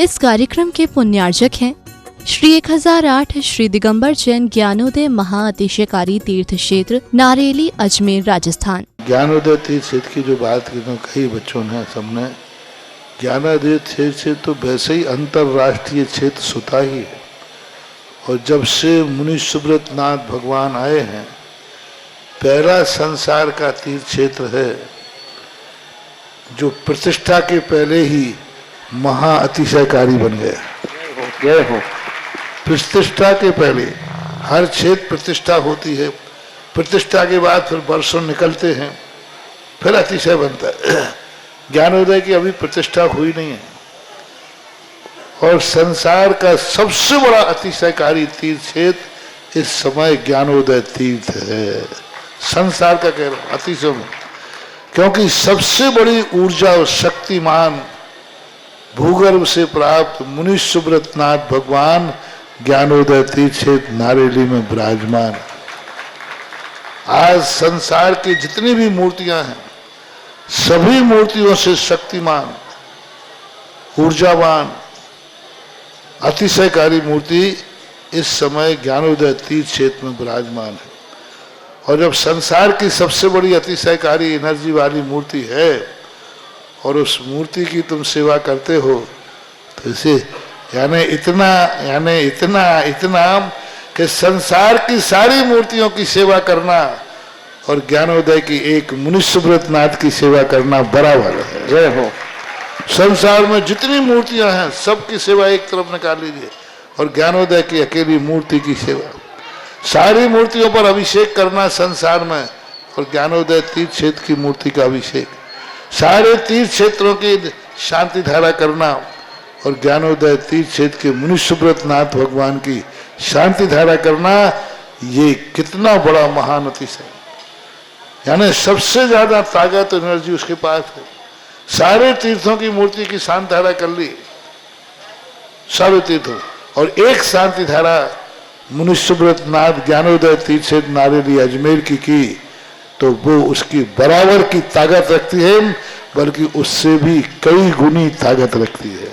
इस कार्यक्रम के पुण्यार्जक हैं श्री 1008 श्री दिगंबर जैन ज्ञानोदय महाअतिशयकारी तीर्थ क्षेत्र नारेली अजमेर राजस्थान। ज्ञानोदय तीर्थ क्षेत्र की जो बात की तो कई बच्चों ने सबने ज्ञानोदय तीर्थ क्षेत्र तो वैसे ही अंतर्राष्ट्रीय क्षेत्र सुता ही है। और जब से मुनि सुब्रत नाथ भगवान आए हैं, पहला संसार का तीर्थ क्षेत्र है जो प्रतिष्ठा के पहले ही महाअतिशयकारी बन गया। प्रतिष्ठा के पहले हर क्षेत्र प्रतिष्ठा होती है, प्रतिष्ठा के बाद फिर वर्षों निकलते हैं, फिर अतिशय बनता है। ज्ञानोदय की अभी प्रतिष्ठा हुई नहीं है। और संसार का सबसे बड़ा अतिशयकारी तीर्थ क्षेत्र इस समय ज्ञानोदय तीर्थ है। संसार का कह रहा हूं अतिशय में, क्योंकि सबसे बड़ी ऊर्जा और शक्तिमान भूगर्भ से प्राप्त मुनि सुब्रत नाथ भगवान ज्ञानोदय तीर्थ क्षेत्र नारेली में विराजमान। आज संसार की जितनी भी मूर्तियां हैं, सभी मूर्तियों से शक्तिमान, ऊर्जावान, अतिशयकारी मूर्ति इस समय ज्ञानोदय तीर्थ क्षेत्र में विराजमान है। और जब संसार की सबसे बड़ी अतिशयकारी एनर्जी वाली मूर्ति है और उस मूर्ति की तुम सेवा करते हो, तो इसे यानी इतना कि संसार की सारी मूर्तियों की सेवा करना और ज्ञानोदय की एक मुनि सुब्रत नाथ की सेवा करना बराबर है। जय हो। संसार में जितनी मूर्तियां हैं सबकी सेवा एक तरफ निकाल लीजिए और ज्ञानोदय की अकेली मूर्ति की सेवा। सारी मूर्तियों पर अभिषेक करना संसार में और ज्ञानोदय तीर्थ क्षेत्र की मूर्ति का अभिषेक, सारे तीर्थ क्षेत्रों की शांति धारा करना और ज्ञानोदय तीर्थ क्षेत्र के मुनि सुब्रत नाथ भगवान की शांति धारा करना, ये कितना बड़ा महान अतिशय। यानी सबसे ज्यादा ताकत एनर्जी उसके पास है। सारे तीर्थों की मूर्ति की शांति धारा कर ली, सारे तीर्थों, और एक शांति धारा मुनि सुब्रत नाथ ज्ञानोदय तीर्थ क्षेत्र नारेली अजमेर की तो वो उसकी बराबर की ताकत रखती है, बल्कि उससे भी कई गुनी ताकत रखती है।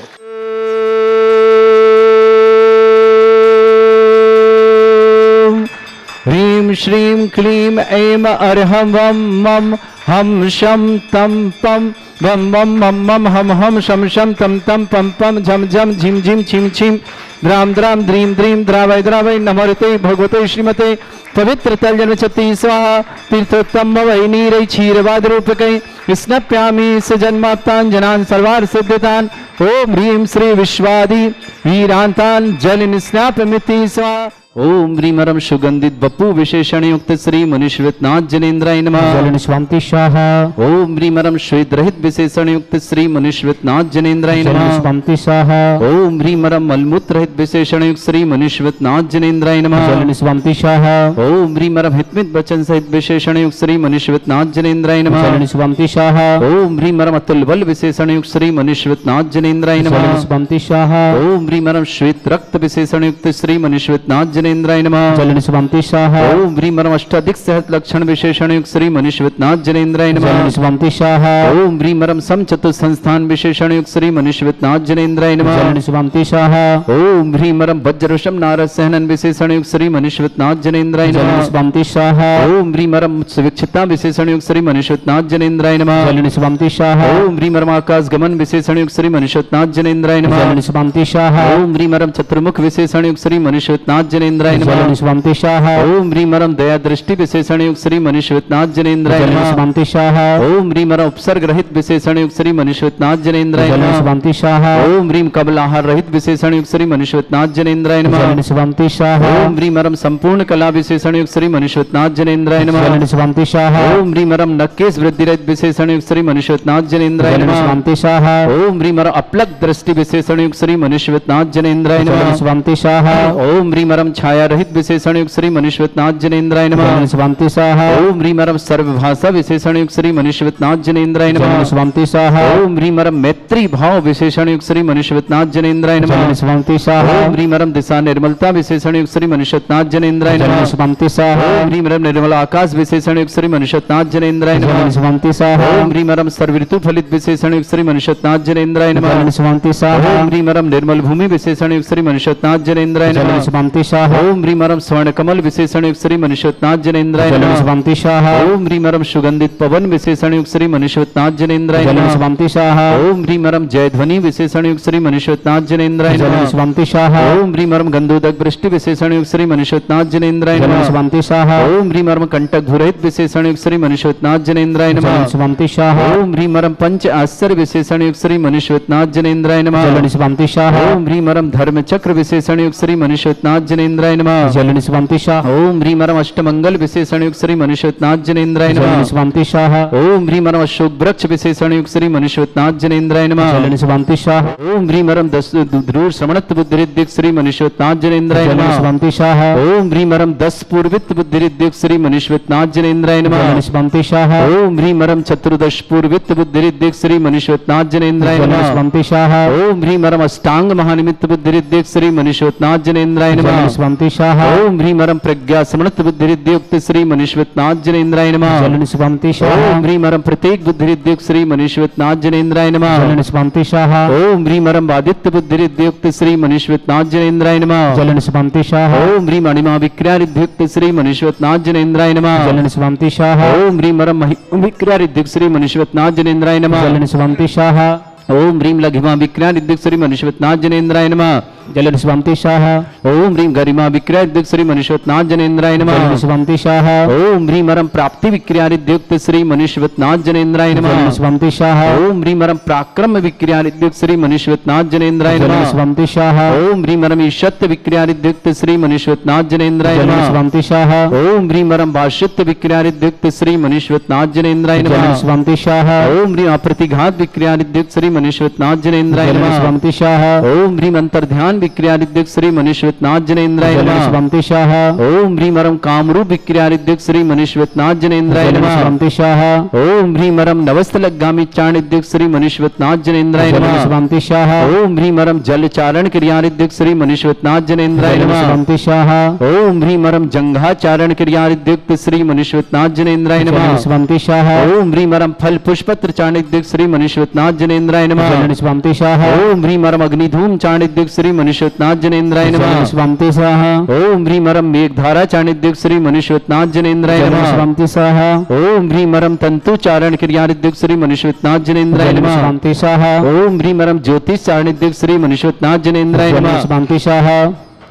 ह्रीं श्रीं क्लीं ऐं अर्हं वं मं हम शम तम पम वम वम मम मम हम शम शम तम तम पम पम झम झम झिम झिम छिम छिम द्राम द्राम द्रीम द्रीम द्रावय द्रावय नमोते भगवते श्रीमते पवित्र तलजनचति स्वाहा तीर्थोत्तम वै नीरै क्षीरवाद रूपकै स्नप्यामि स जन्माप्तान् सर्वार सिद्धतान् ओम ह्रीं श्री विश्वादि वीरांतान् जल निस्नापमिति स्वाहा। ओम ह्रीमरम सुगंधित बपू विशेषण युक्त श्री मुनिश्वेतनाथ जनेन्द्राय नमः। जल निस्वांति स्वाहा। ओम ह्रीमरम श्वेत रहित विशेषण युक्त श्री मुनिश्वेतनाथ जनेन्द्राय नमः। जल निस्वांति स्वाहा। ओम ह्रीमरम मलमूत्र रहित विशेषण युक्त श्री मुनिश्वेतनाथ जनेन्द्राय नमः। जल निस्वांति स्वाहा। ओम ह्रीमरम हितमित वचन सहित विशेषण युक्त श्री मुनिश्वेतनाथ जनेन्द्राय नमः। जल निस्वांति स्वाहा। ओम ह्रीमरम अतुल बल विशेषण युक्त श्री मुनिश्वेतनाथ जनेन्द्राय नमः। जल निस्वांति स्वाहा। ओम ह्रीमरम श्वेत रक्त विशेषण युक्त श्री मुनिश्वेतनाथ जनेन्द्राय नमः। जल निस्वांति स्वाहा। ओम ह्रीमरम अष्टाधिक सहस्र लक्षण विशेषण युक्त श्री मुनिश्वेतनाथ जनेन्द्राय नमः। जल निस्वांति स्वाहा। ओम ह्रीमरम समचतुर संस्थान विशेषण युक्त श्री मुनिश्वेतनाथ जनेन्द्राय नमः। जल निस्वांति स्वाहा। ओम ह्रीमरम वज्रवशम नारद सहनन विशेषण युक्त श्री मुनिश्वेतनाथ जनेन्द्राय नमः। जल निस्वांति स्वाहा। ओम ह्रीमरम सुविक्षिता विशेषण युक्त श्री मुनिश्वेतनाथ जनेन्द्राय नमः। जल निस्वांति स्वाहा। ओम ह्रीमरम आकाश गमन विशेषण युक्त श्री मुनिश्वेतनाथ जनेन्द्राय नमः। जल निस्वांति स्वाहा। ओम ह्रीमरम चतुर्मुख विशेषण युक्त श्री मुनिश्वेतनाथ जनेन्द्राय नमः। जल निस्वांति स्वाहा। ओम ह्रीमरम दया दृष्टि विशेषण युक्त श्री मुनिश्वेतनाथ जनेन्द्राय नमः। जल निस्वांति स्वाहा। ओम ह्रीमरम उपसर्ग रहित विशेषण युक्त श्री मुनिश्वेतनाथ जनेन्द्राय नमः। जल निस्वांति स्वाहा। ओम ह्रीम कबल आहार रहित विशेषण युक्त श्री मुनिश्वेतनाथ जनेन्द्राय नमः। जल निस्वांति स्वाहा। ओम ह्रीमरम संपूर्ण कला विशेषण युक्त श्री मुनिश्वेतनाथ जनेन्द्राय नमः। जल निस्वांति स्वाहा। ओम ह्रीमरम नक्केश वृद्धि रहित विशेषण युक्त श्री मुनिश्वेतनाथ जनेन्द्राय नमः। जल निस्वांति स्वाहा। ओम ह्रीमरम अपलक दृष्टि विशेषण युक्त श्री मुनिश्वेतनाथ जनेन्द्राय नमः। जल निस्वांति स्वाहा। ओम ह्रीमरम छाया रहित विशेषण युक्त श्री मनीश्वरनाथ जनेन्द्राय नमः। जलन स्वामी स्वाहा। ओम ह्रीं मरम सर्वभाषा विशेषण युक्त श्री मनीश्वरनाथ जनेन्द्राय जलन नमः। स्वामी स्वाहा। ओम ह्रीं मरम मैत्री भाव विशेषण युक्त श्री मनीश्वरनाथ जनेन्द्राय जलन नमः। स्वामी स्वाहा। ओम ह्रीं मरम दिशा निर्मलता विशेषण युक्त श्री मनीश्वरनाथ जनेन्द्राय जलन नमः। स्वामी स्वाहा। ओम ह्रीं मरम निर्मल आकाश विशेषण युक्त श्री मनीश्वरनाथ जनेन्द्राय जलन नमः। स्वामी स्वाहा। ओम ह्रीं मरम सर्वऋतु फलित विशेषण युक्त श्री मनीश्वरनाथ जनेन्द्राय नमः। जलन स्वामी स्वाहा। ओम ह्रीं मरम निर्मल भूमि विशेषण युक्त श्री मनीश्वरनाथ जनेन्द्राय जलन नमः। स्वामी स्वाहा। ओम ह्रीं मरम स्वर्ण कमल विशेषण युक्त श्री मनीश्वरनाथ जनेन्द्राय जलन नमः। स्वामी स्वाहा। ओम ह्रीं मरम सुगंधित पवन विशेषण युक्त श्री मनीश्वरनाथ जनेन्द्राय जलन नमः। स्वामी स्वाहा। ओम ह्रीं मरम जय ध्वनि विशेषण युक्त श्री मनीश्वरनाथ जनेन्द्राय जलन नमः। स्वामी स्वाहा। ओम ह्रीं मरम गंधोदक वृष्टि विशेषण युक्त श्री मनीश्वरनाथ जनेन्द्राय जलन नमः। स्वामी स्वाहा। ओम ह्रीं मरम कंटक धुरहित विशेषण युक्त श्री मनीश्वरनाथ जनेन्द्राय जलन नमः। स्वामी स्वाहा। ओम ह्रीं मरम पंच आश्चर्य विशेषण युक्त श्री मनीश्वरनाथ जनेन्द्राय नमः। जलन स्वामी स्वाहा। ओम ह्रीं मरम धर्म चक्र विशेषण युक्त श्री मनीश्वरनाथ जनेन्द्राय नमः। जलन स्वामी स्वाहा। ओम ह्रीं मरम अष्टमंगल विशेषण युक्त श्री मनीश्वरनाथ जनेन्द्राय जलन नमः। स्वामी स्वाहा। ओम ह्रीं मरम अशोक वृक्ष विशेषण युक्त श्री मनीश्वरनाथ जनेन्द्राय नमः। जलन स्वामी स्वाहा। ओम ह्रीं मरम दस ध्रुव श्रवणत्व बुद्धिरिद्युक्त श्री मनीश्वरनाथ जनेन्द्राय जलन नमः। स्वामी स्वाहा। ओम ह्रीं मरम 10 पूर्वित बुद्धिरिद्युक्त श्री मनीश्वरनाथ जनेन्द्राय नमः। जलन स्वामी स्वाहा। ओम ह्रीं मरम चतुर्दश पूर्वित बुद्धिरिद्युक्त श्री मनीश्वरनाथ जनेन्द्राय जलन नमः। स्वामी स्वाहा। ओम ह्रीं मरम अष्टांग महानिमित्त बुद्धिरिद्युक्त श्री मनीश्वरनाथ जनेन्द्राय जलन नमः। स्वामी स्वाहा। ओम ह्रीं मरम प्रज्ञा समृत बुद्धिरिद्युक्त श्री मनीश्वरनाथ जनेन्द्राय नमः। जलन स्वामी स्वाहा। ओम ह्रीं मरम प्रत्येक बुद्धिरिद्युक्त श्री मनीश्वरनाथ जनेन्द्राय नमः। जलन स्वामी स्वाहा। ओम ह्रीं मरम आदित्य बुद्धिरिद्युक्त श्री मनीश्वरनाथ जनेन्द्राय नमः। जलन स्वामी स्वाहा। ओम ह्रीं मणिमा विक्रियारिद्युक्त श्री मनीश्वरनाथ जनेन्द्राय नमः। जलन स्वामी स्वाहा। ओम ह्रीं मरम विक्रियारिद्युक्त श्री मनीश्वरनाथ जनेन्द्राय नमः। जलन स्वामी स्वाहा। ओम ह्रीं लघिमा विक्रियारिद्युक्त श्री मनीश्वरनाथ जनेन्द्राय नमः। जलन स्वामी स्वाहा। ओम ह्रीं गरिमा विक्रियारिद्युक्त श्री मनीश्वरनाथ जनेन्द्राय जलन नमः। स्वामी स्वाहा। ओम ह्रीं मरम प्राप्ति विक्रियारिद्युक्त श्री मनीश्वरनाथ जनेन्द्राय जलन नमः। स्वामी स्वाहा। ओम ह्रीं मरम पराक्रम विक्रियारिद्युक्त श्री मनीश्वरनाथ जनेन्द्राय जलन नमः। स्वामी स्वाहा। ओम ह्रीं मरम ईशत्व विक्रियारिद्युक्त श्री मनीश्वरनाथ जनेन्द्राय जलन नमः। स्वामी स्वाहा। ओम ह्रीं मरम भाष्यत्व विक्रियारिद्युक्त श्री मनीश्वरनाथ जनेन्द्राय जलन नमः। स्वामी स्वाहा। ओम ह्रीं अप्रतिघात विक्रियारिद्युक्त श्री मनीश्वरनाथ जनेन्द्राय जलन नमः। स्वामी स्वाहा। ओम ह्रीं अंतर्ध्यान विक्रियारिद्युक्त श्री मनीश्वरनाथ जनेन्द्राय जलन नमः। स्वामी स्वाहा। ओम ह्रीं मरम कामरूप विक्रियारिद्युक्त श्री मनीश्वरनाथ जनेन्द्राय जलन नमः। स्वामी स्वाहा। ओम ह्रीं मरम नवस्तलगामी चारणिद्युक्त श्री मनीश्वरनाथ जनेन्द्राय जलन नमः। स्वामी स्वाहा। ओम ह्रीं मरम जलचारण क्रियारिद्युक्त श्री मनीश्वरनाथ जनेन्द्राय जलन नमः। स्वामी स्वाहा। ओम ह्रीं मरम जंघाचारण क्रियारिद्युक्त श्री मनीश्वरनाथ जनेन्द्राय जलन नमः। स्वामी स्वाहा। ओम ह्रीं मरम फल पुष्पत्र चारणिद्युक्त श्री मनीश्वरनाथ जनेन्द्राय नमः। जलन स्वामी स्वाहा। ओम ह्रीं मरम अग्निधूम चारणिद्युक्त श्री मनीश्वरनाथ जनेन्द्राय जलन नमः। स्वामी स्वाहा। ओम ह्रीं मरम मेघधारा चारणिद्युक्त श्री मनीश्वरनाथ जनेन्द्राय जलन नमः। स्वामी स्वाहा। ओम ह्रीं मरम तंतु चारण क्रियारिद्युक्त श्री मनीश्वरनाथ जनेन्द्राय जलन नमः। स्वामी स्वाहा। ओम ह्रीं मरम ज्योतिष चारणिद्युक्त श्री मनीश्वरनाथ जनेन्द्राय जलन नमः। स्वामी स्वाहा।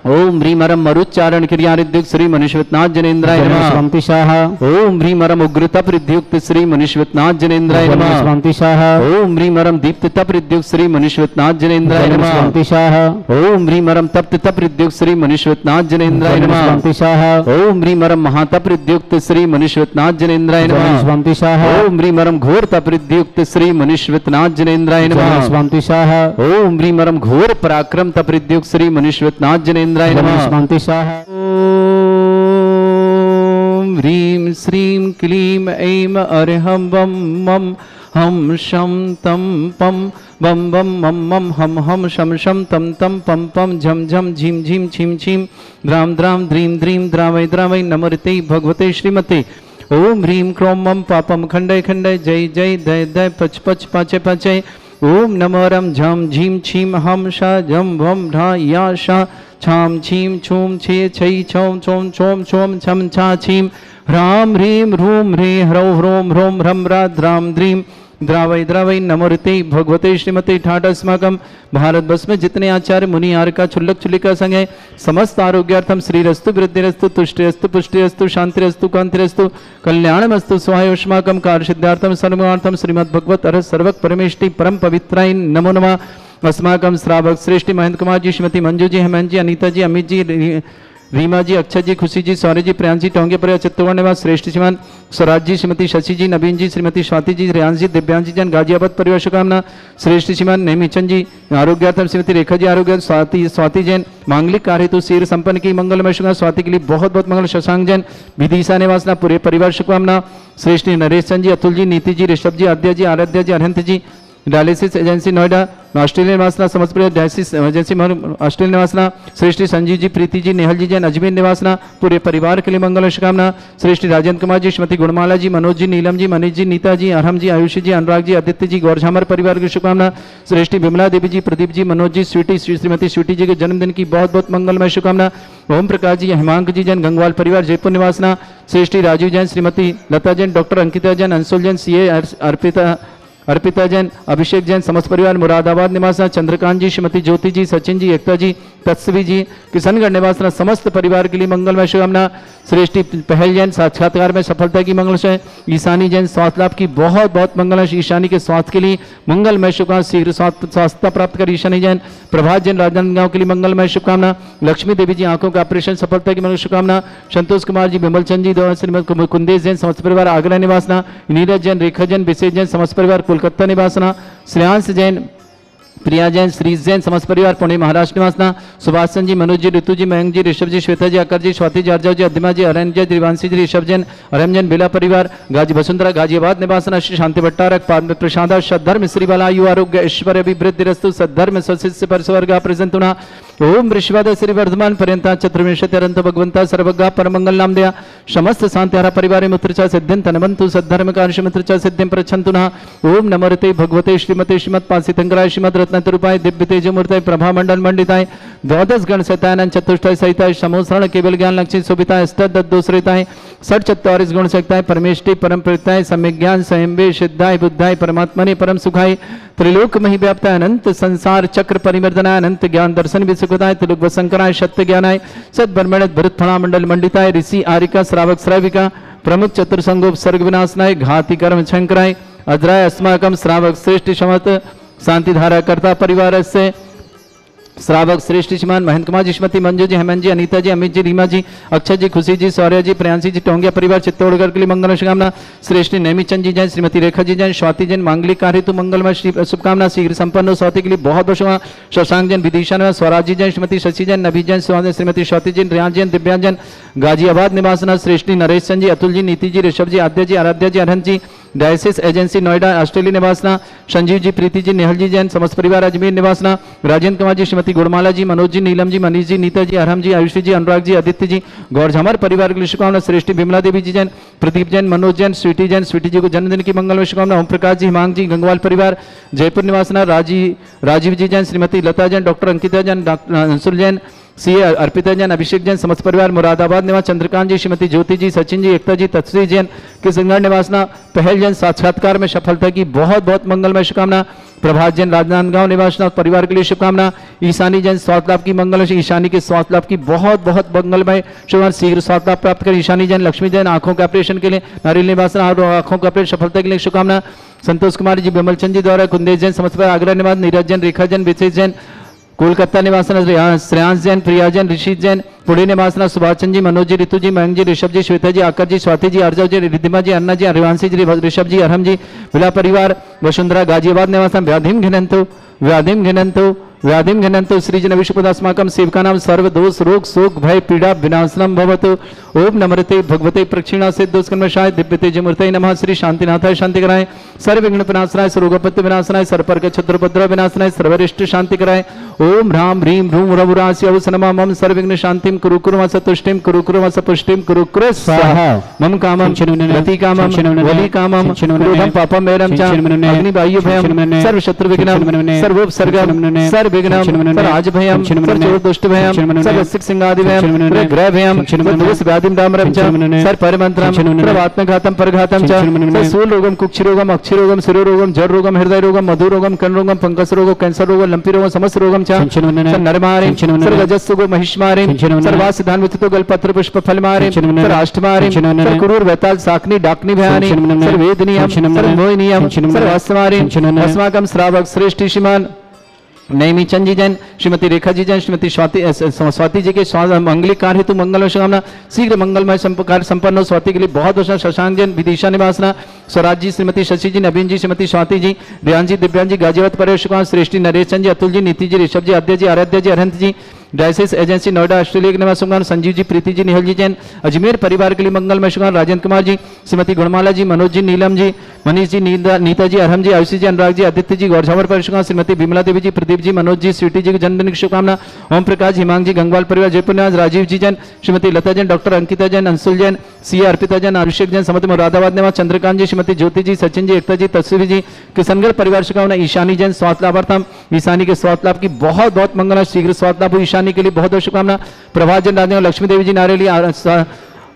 ओम ह्रीं मरम मरुच्चारण क्रियारिद्युक्त श्री मनीश्वरनाथ जनेन्द्राय जलन नमः। स्वामी स्वाहा। ओम ह्रीं मरम उग्रतप हृद्युक्त श्री मनीश्वरनाथ जनेन्द्राय जलन नमः। स्वामी स्वाहा। ओम ह्रीं मरम दीप्त तप हृद्युक्त श्री मनीश्वरनाथ जनेन्द्राय जलन नमः। स्वामी स्वाहा। ओम ह्रीं मरम तप्त तप हृद्युक्त श्री मनीश्वरनाथ जनेन्द्राय जलन नमः। स्वामी स्वाहा। ओम ह्रीं मरम महातप हृद्युक्त श्री मनीश्वरनाथ जनेन्द्राय जलन नमः। स्वामी स्वाहा। ओम ह्रीं मरम घोर तप हृद्युक्त श्री मनीश्वरनाथ जनेन्द्राय जलन नमः। स्वामी स्वाहा। ओम ह्रीं मरम घोर पराक्रम तप हृद्युक्त श्री मनीश्वरनाथ जनेन्द्राय जलन नमः। स्वामी स्वाहा। ओम ह्रीं श्रीं क्लीं ऐं अरहं वं मं हम शं तं पं बम बम मम मम हम शम शम तम तम पम पम झम झम झीम झीम छीम छीम द्राम द्राम द्रीम द्रीम द्रावय द्रावय नमृते भगवते श्रीमते। ओम ह्रीं क्रों मम पापम खंडय खंडय जय जय दय दय पच पच पाचय पाचय। ओम नमो रम झम झीम छीम हम शा झम भम ढा या शा छाम छीम छूम छे छै छौम छोम छोम छोम छम छा छीम ह्राम ह्रीं ह्रूम ह्रे ह्रौ ह्रोम ह्रोम ह्रम रा द्राम द्रीम द्रावय द्रावय नमोरते भगवते श्रीमते ठाट अस्माकम भारत वर्ष में जितने आचार्य मुनि आर्का छुल्लक छुल्लिका संग है समस्त आरोग्यार्थम श्रीरस्तु वृद्धिरस्तु तुष्टिरस्तु पुष्टिरस्तु शांतिरस्तु कांतिरस्तु कल्याणमस्तु स्वायुष्माकम कार्यसिद्धार्थम सर्वार्थम श्रीमद् भगवत अरहत सर्वक परमेष्टि परम पवित्राय नमो नमः। अस्माकम श्रावक श्रेष्ठी महेंद्र कुमार जी, श्रीमती मंजू जी, हेमंत जी, अनीता जी, अमित जी, रीमा जी, अक्षय जी, खुशी जी, सौर्य जी, प्रियांश जी, टोंगे पर चित्तौड़ निवास श्रेष्ठ श्रीमान स्वराज जी, श्रीमती शशि जी, नवीन जी, श्रीमती स्वाति जी, रियांश जी, दिव्यांश जी जन गाजियाबाद परिवार शुभकामना। श्रेष्ठ श्रीमान नेमीचंद जी आरोग्यार्थम, श्रीमती रेखा जी आरोग्य, स्वाति जैन मांगलिक कार्य हेतु शीर संपन्न की मंगलमय शुभकामना। स्वाति के लिए बहुत बहुत मंगल। शशांक जैन विदिशा निवासना पूरे परिवार शुभकामना। श्रेष्ठ Naresh Chand ji, Atul ji, Niti ji, Rishabh ji, Aadya ji, Aaradhya ji, Arhant ji dialysis agency Noida Australia निवासना समस्त डायलिसिस एजेंसी ऑस्ट्रेलिया निवासना। श्रेष्ठ संजीव जी, प्रीति जी, नेहल जी जैन अजमेर निवासना पूरे परिवार के लिए मंगल शुभकामना। श्रेष्ठ राजेंद्र कुमार जी, श्रीमती गुणमाला जी, मनोज जी, नीलम जी, मनीष जी, नीता जी, अरहम जी, आयुषी जी, अनुराग जी, आदित्य जी, गौरझामर परिवार की शुभकामना। श्रेष्ठ विमला देवी जी, प्रदीप जी, मनोज जी, स्वीटी श्रीमती स्वीटी जी के जन्मदिन की बहुत बहुत मंगलमय शुभकामना। ओम प्रकाश जी, हिमांक जी जैन गंगवाल परिवार जयपुर निवासना। श्रेष्ठ राजीव जैन, श्रीमती लता जैन, डॉक्टर अंकिता जैन, अंशुल जैन, सीए अर्पिता जैन, अभिषेक जैन समस्त परिवार मुरादाबाद निवासना। चंद्रकांत जी, श्रीमती ज्योति जी, सचिन जी, एकता जी, तत्सवी जी किशनगढ़ निवासना समस्त परिवार के लिए मंगलमय शुभकामना। श्रेष्ठी पहल जैन साक्षात्कार में सफलता की मंगलमय। ईशानी जैन स्वास्थ्य लाभ की बहुत बहुत मंगलमय। ईशानी के स्वास्थ्य के लिए मंगलमय शुभकामना। शीघ्र स्वास्थ्य प्राप्त कर ईशानी जैन। प्रभात जैन राजनांदगांव के लिए मंगलमय शुभकामना। लक्ष्मी देवी जी आंखों का ऑपरेशन सफलता की मंगल शुभकामना। संतोष कुमार जी, विमल चंद जी द्वारा श्रीमती कुंदेश जैन समस्त परिवार आगरा निवासना। नीरज जैन, रेखा जैन, विशेष जैन समस्त परिवार कोलकाता निवासना। श्रेयांश जैन, प्रिया जैन, श्रीज जैन समस्त परिवार पुणे महाराष्ट्र निवासना। सुभाष चंद जी, मनोज जी, ऋतु जी, मयंक जी, ऋषभ जी, श्वेता जी, आकर जी, स्वाति जी, अर्जव जी, अद्यमा जी, अरन जी, दिवांशी जी, ऋषभ जैन, अरम जैन, बिला परिवार गाजी वसुंधरा गाजियाबाद निवासना। श्री शांति भट्टारक पाद प्रसादा सद्धर्म श्री बलायु आरोग्य ऐश्वर्य अभिवृद्धि रस्तु सद्धर्म सशिष्य परस्वर्ग प्रजंतुना। ओम ऋषवाद श्री वर्धमान पर्यंता चतुर्विंशति अनंत भगवंता सर्वगा परमंगल नाम दया समस्त शांतिहारा परिवार मित्रचा सिद्धिं तनवंतु सद्धर्म कार्य मित्रचा सिद्धिं प्रच्छन्तुना। ओम नमोते भगवते श्रीमते श्रीमद पासितंकराय श्रीमद रत्नतरूपाय दिव्य तेजमूर्ताय प्रभा मंडल मंडिताय द्वादश गण सतानंद चतुष्टय सहिताय समोसरण केवल ज्ञान लक्ष्मी शोभिताय अष्टदोषरिताय षट चत्वारिश गुण सकताय परमेष्टि परम प्रताय सम्यक ज्ञान संयम्बे सिद्धाय बुद्धाय परमात्मने परम सुखाय त्रिलोक मही व्याप्ताय अनंत संसार चक्र परिमर्दनाय अनंत ज्ञान दर्शन विसुखताय त्रिलोक वसंकराय सत्य ज्ञानाय सद्ब्रह्मण भरत फणा मंडल मंडिताय ऋषि आरिका श्रावक श्राविका प्रमुख चतुर्संगोप सर्ग विनाशनाय घाति कर्म शंकराय अद्राय अस्माकम श्रावक श्रेष्ठ समत शांतिधारा कर्ता परिवार से श्रावक श्रेष्ठ श्रीमान महेंद्र कुमार जी, श्रीमती मंजू जी, हेमंत जी, अनीता जी, अमित जी, रीमा जी, अक्षय जी, खुशी जी, सौर्य जी, प्रियांशी जी, टोंगिया परिवार चित्तौड़गढ़ के लिए मंगल शुभकामना। श्रेष्ठ नेमीचंद जी जैन, श्रीमती रेखा जी जैन, स्वाति जैन मांगलिक कार्य हेतु मंगलमय शुभकामना। शीघ्र संपन्न स्वाति के लिए बहुत बहुत शुभकामना। शशांक जैन विदिशा स्वराज जी जैन, श्रीमती शशि जैन, नबी जैन, श्रीमती स्वाति जैन, रियाज जैन, दिव्यांग Jain Ghaziabad निवासना। श्रेष्ठी Naresh Chand ji, Atul ji, Niti ji, Rishabh ji, Aadya ji, Aaradhya ji, Arhant ji dialysis agency Noida Australia निवासना। संजीव जी, प्रीति जी, नेहल जी जैन समस्त परिवार अजमेर निवासना। राजेंद्र कुमार जी, श्रीमती गुड़माला जी, मनोज जी, नीलम जी, मनीष जी, नीता जी, अरहम जी, आयुषी जी, अनुराग जी, आदित्य जी, गौरझामर परिवार के लिए शुभकामना। श्रेष्ठी विमला देवी जी जैन, प्रदीप जैन, मनोज जैन, स्वीटी जी को जन्मदिन की मंगलमय शुभकामना। ओम प्रकाश जी, हिमांक जी गंगवाल परिवार जयपुर निवासना। राजीव जी जैन, श्रीमती लता जैन, डॉक्टर अंकिता जैन, अंशुल जैन, सीए अर्पिता जैन, अभिषेक जैन समस्त परिवार मुरादाबाद निवास। चंद्रकांत जी, श्रीमती ज्योति जी, सचिन जी, एकता जी, तत्सवी जैन किशनगढ़ निवासना। पहल जैन साक्षात्कार में सफलता की बहुत बहुत मंगलमय शुभकामना। प्रभात जैन राजनांदगांव निवासना परिवार के लिए शुभकामना। ईशानी जैन स्वास्थ्य लाभ की मंगल। ईशानी के स्वास्थ्य लाभ की बहुत बहुत मंगलमय शुभकामना। शीघ्र स्वास्थ्य लाभ प्राप्त कर ईशानी जैन। लक्ष्मी जैन आंखों के ऑपरेशन के लिए नारियल निवासना और आंखों के ऑपरेशन सफलता के लिए शुभकामना। संतोष कुमार जी, विमल चंद जी द्वारा कुंदेश जैन समस्त आगरा निवास। नीरज जैन, रेखा जैन, विशेष जैन कोलकाता निवासना। श्रेयांश जैन, प्रिया जैन, ऋषि जैन पुणे निवासना। सुभाष चंद जी, मनोज जी, ऋतु जी, मयंक जी, ऋषभ जी, श्वेता जी, आकर जी, स्वाति जी, अर्जव जी, रिद्धिमा जी, अन्ना जी, रिवांशी जी, ऋषभ जी, अरहम जी, विला परिवार वसुंधरा गाजियाबाद निवासना। व्याधिम घिनंतु श्रीजन विश्वपदास्माकं सेवकानां सर्वदोष रोग शोक भय पीड़ा विनाशनम भवतु। ओम नमरते भगवते प्रक्षिणा से दोषकर्मशाय दिव्य तेजमूर्तये नमः। श्री शांतिनाथाय शांति कराय, सर्व विघ्न विनाशनाय, सर्वरोगपत्ति विनाशनाय, सर्वपर्क क्षत्रोपद्रव विनाशनाय, सर्वरिष्ट शांति कराय। ओम ह्रां ह्रीं ह्रूं रघुरास्य औसनमा मम सर्वविघ्न शांतिं कुरु कुरु वस तुष्टिं कुरु कुरु वस पुष्टिं कुरु कुरु स्वाहा। मम कामं गति कामं वली कामं क्रोधं पापं वैरं च अग्निवायु भयं सर्व शत्रु विघ्नं सर्वोपसर्गं सर्वविघ्नं सर्वराज भयं सर्वदुष्ट भयं सर्वसिक सिंहादि भयं ग्रह भयं सर्वदोष व्याधिं दामरं च सर्वपरिमंत्रं सर्वात्मघातं परघातं च स्थूल रोगं कुक्षि रोगं अक्षि रोगं शिरोरोगं जड़ रोगं हृदय रोगं मधु रोगं कर्ण रोगं पंकज रोगं कैंसर रोगं लंपी रोगं समस्त रोगं नरमारे सर्वजस्सुगो महिष्मारे सर्वासिधान विततो गलपत्र पुष्प फलमारे सर्वाष्टमारे सर्वकुरूर वैताल साकनी डाकनी भयानी सर्वेदनीयम सर्वमोहिनीयम सर्वास्तमारे अस्माकं श्रावक श्रेष्ठ श्रीमान नेमीचंद जी जैन, श्रीमती रेखा जी जैन, श्रीमती स्वाति जी के मांगलिक कार्य हेतु मंगल शुभकामना, शीघ्र मंगलमय कार्य संपन्न हो। स्वाति के लिए बहुत बहुत शशांक जैन विदिशा निवासना, स्वराज जी, श्रीमती शशि जी, नवीन जी, श्रीमती स्वाति जी, रियान जी, दिव्यांग जी, गाजियाबाद पर शुभकामना, श्रेष्ठी नरेश चंद जी, अतुल जी, नीति जी, ऋषभ जी, आद्य जी, आराध्य जी, अरहंत जी, डायसिस एजेंसी नोएडा ऑस्ट्रेलिया के निवास शुभकामना, संजीव जी, प्रीति जी, निहल जी जैन, अजमेर परिवार के लिए मंगलमय शुभकामना, राजेंद्र कुमार जी, श्रीमती गुणमाला जी, मनोज जी, नीलम जी, मनीष जी, नीता जी, अरहम जी, आयुषी जी, अनुराग जी, आदित्य जी, गौरझावर पर शुभकामना, श्रीमती विमला देवी जी, प्रदीप जी, मनोज जी, स्वीटी जी के जन्मदिन की शुभकामना, ओम प्रकाश, हिमांग जी, गंगवाल परिवार जयपुर निवास, राजीव जी जैन, श्रीमती लता जैन, डॉक्टर अंकिता जैन, अंशुल जैन, सी अर्पिता जैन, अभिषेक जैन, समति मुरादाबाद निवास, चंद्रकांत जी, श्रीमती ज्योति जी, सचिन जी, एकता जी, तस्वीर जी, किशनगढ़ परिवार शुभकामना, ईशानी जैन, स्वास्थ्य लाभार्थम, ईशानी के स्वास्थ्य लाभ की बहुत बहुत मंगल, शीघ्र स्वास्थ्य लाभ हो ईशानी के लिए बहुत बहुत शुभकामना, प्रभात जैन, राजेंद्र, लक्ष्मी देवी जी, नारेली,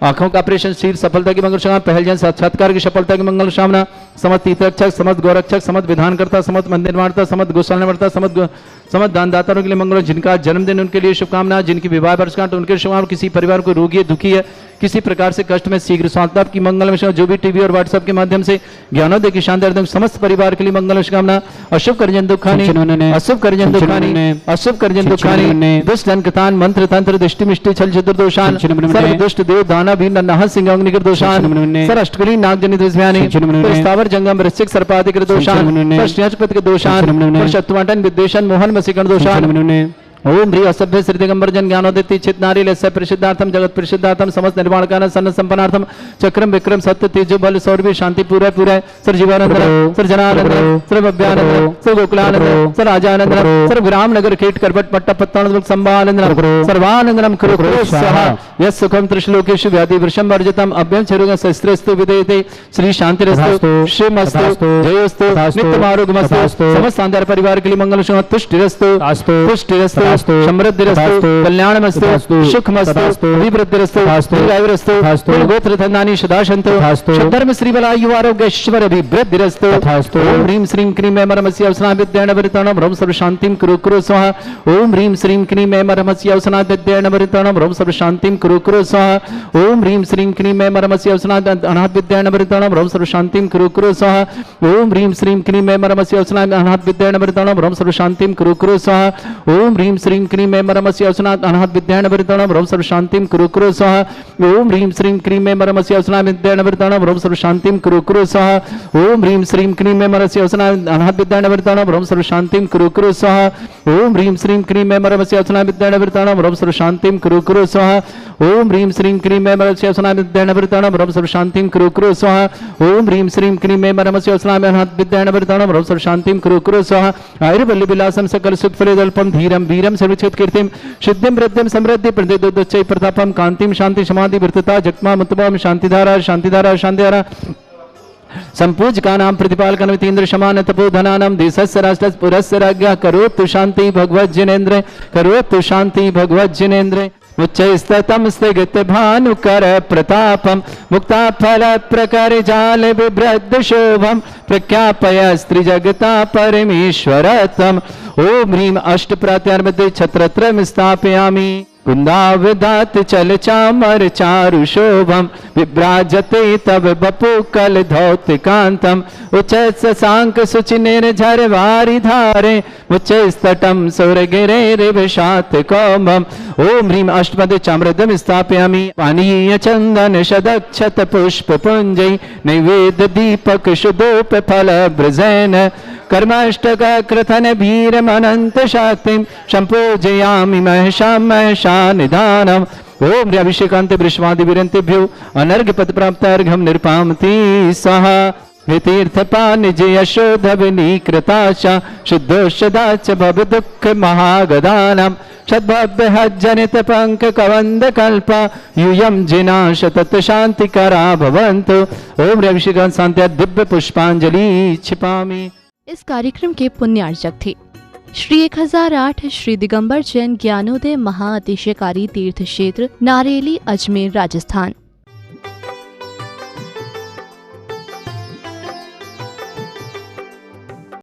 आंखों का ऑपरेशन शीघ्र सफलता की मंगल कामना, पहल जैन साक्षात्कार की सफलता की मंगल कामना, समस्त तीर्थरक्षक, समस्त गौरक्षक, समस्त विधानकर्ता, समस्त मंदिर निर्माणता, समस्त गौशाला समस्त दानदाताओं के लिए मंगल, जिनका जन्मदिन उनके लिए शुभकामना, जिनकी विवाह वर्षगांठ उनके शुभकामना, किसी परिवार को रोगी है, दुखी है, किसी प्रकार से कष्ट में शीघ्र स्वास्थ्य लाभ की मंगल, जो भी टीवी और व्हाट्सएप के माध्यम से ज्ञानोदय की शानदार समस्त परिवार के लिए मंगल कामना, अशुभ करजन दुखानी, अशुभ करजन दुखानी, अशुभ करजन दुखानी, दुष्ट जनकतान, मंत्र तंत्र दृष्टि मिष्टि छल छिद्र दोषान, सर्व दुष्ट देव दाना भी नह सिंह अग्निकर दोषान, सर अष्टकली नाग जनित विषयानि, स्थावर जंगम वृश्चिक सर्पादिकर दोषान, श्रेष्ठपति के दोषान, शत्रुवाटन विद्वेषण मोहन वसीकरण दोषान, ओम ह्री असभ्य श्री दिगंबर जन ज्ञानोदित चित नारी लस्य प्रसिद्धार्थम जगत प्रसिद्धार्थम समस्त निर्माण कारण सन्न संपन्नार्थम चक्रम विक्रम सत्य तेजो बल सौरभि शांति पूरा पूरा sir Jeevanand sir Jananand sir Bhavyanand sir Gokulanand sir Rajanand sir ग्राम नगर कीट करबट पट्टा पत्तानंद संभानंद सर्वानंदनम कुरु स्वाहा यस सुखम त्रिश्लोकेषु व्याधि वृषम वर्जितम अभ्यं चरुग शस्त्रस्तु विदेयते श्री शांतिरस्तु शिवमस्तु जयोस्तु नित्यम आरोग्यमस्तु समस्त शानदार परिवार के लिए मंगल शुभ तुष्टिरस्तु तुष्टिरस्तु समृद्धिरस्तु कल्याणमस्तु सुखमस्तु अभिवृद्धिरस्तु दीर्घायुरस्तु गोत्र धनानि सदा सन्तु धर्म श्री बलायु आरोग्य ऐश्वर्य अभिवृद्धिरस्तु ओम ह्रीं श्रीं क्रीं ऐं परमस्य अवसना विद्याण वरिताणं ह्रौं सर्व शांतिं कुरु स्वाहा ओम ह्रीं श्रीं क्रीं ऐं परमस्य अवसना विद्याण वरिताणं ह्रौं सर्व शांतिं कुरु स्वाहा ओम ह्रीं श्रीं क्रीं ऐं परमस्य अवसना अनाथ विद्याण वरिताणं ह्रौं सर्व शांतिं कुरु स्वाहा ओम ह्रीं श्रीं क्रीं ऐं परमस्य अवसना अनाथ विद्याण वरिताणं ह्रौं सर्व शांतिं कुरु स्वाहा ओम ह्रीं श्रीं क्रीं ऐं परमस्य अवसना अनाथ विद्याण वरिताणं ह्रौं सर्व शांतिं कुरु स्वाहा ओम ह्रीं श्रीं क्रीं ऐं परमस्य अवसना विद्याण वरिताणं ह्रौं सर्व शांतिं कुरु स्वाहा ओम ह्रीं श्रीं क्रीं ऐं परमस्य अवसना अनाथ विद्याण वरिताणं ह्रौं सर्व शांतिं कुरु स्वाहा ओम ह्रीं श्रीं क्रीं ऐं परमस्य अवसना विद्याण वरिताणं ह्रौं सर्व शांतिं कुरु स्वाहा ओम ह्रीं श्रीं क्रीं ऐं परमस्य अवसना विद्याण वरिताणं ह्रौं सर्व शांतिं कुरु स्वाहा ओम ह्रीं श्रीं क्रीं ऐं परमस्य अवसना अनाथ विद्याण वरिताणं ह्रौं सर्व शांतिं कुरु स्वाहा आयुर्वल्ली विलासं सकल सुख फलेदल्पं धीरं वीरं सर्वचित कीर्तिं सिद्धिं वृद्धिं समृद्धि प्रदेदोच्चै प्रतापं कांतिं शांति समाधि वृत्तता जगमा मुत्तमं शांतिधारा शांतिधारा शांतिधारा संपूज का नाम प्रतिपाल कनवतीन्द्र समान तपोधनानाम देशस्य राष्ट्रस्य पुरस्य राज्ञः करोतु शांति भगवत जिनेन्द्र करोतु शांति भगवत जिनेन्द्र उच्चैस्ततम स्थगित भानुकर प्रतापम मुक्ता फल प्रकर जाल विभ्रद शोभम प्रख्यापय स्त्री जगता परमेश्वरतम ओम ह्रीं अष्ट प्रत्यार्मध्ये छत्रत्रयं स्थापयामि कुंदावदात चल चामर चारु शोभम विभ्राजते तब बपु कल धौतिकांतम उच्च सांक सुचिनेर झर वारी धारे उच्च स्तटम सुरगिरे रिवशात कौमम ओम ह्रीं अष्टपद चामृतम स्थापयामि पानीय चंदन शदक्षत पुष्प पुंजै नैवेद्य दीपक शुद्धोप फल ब्रजैन कर्माष्टक कृतन भीरम अनंत शक्तिं संपूजयामि महशा निधानम ओम अभिषेकांत वृषवादि वीरंतेभ्यो अनर्घ्य पद प्राप्त अर्घ्यं निर्पामति स्वाहा तीर्थपान जय यशोधवनी कृताशा शुद्धोषदा च भव दुःख महागदानम सद्भव्य हज्जनित पंक कवंद कल्पा यूयम जिनाश तत् शांति करा भवन्तु ओम अभिषेकांत शांति दिव्य पुष्पांजलि क्षिपामि। इस कार्यक्रम के पुण्यार्चक थे श्री 1008 श्री दिगंबर जैन ज्ञानोदय महाअतिशयकारी तीर्थ क्षेत्र नारेली अजमेर राजस्थान।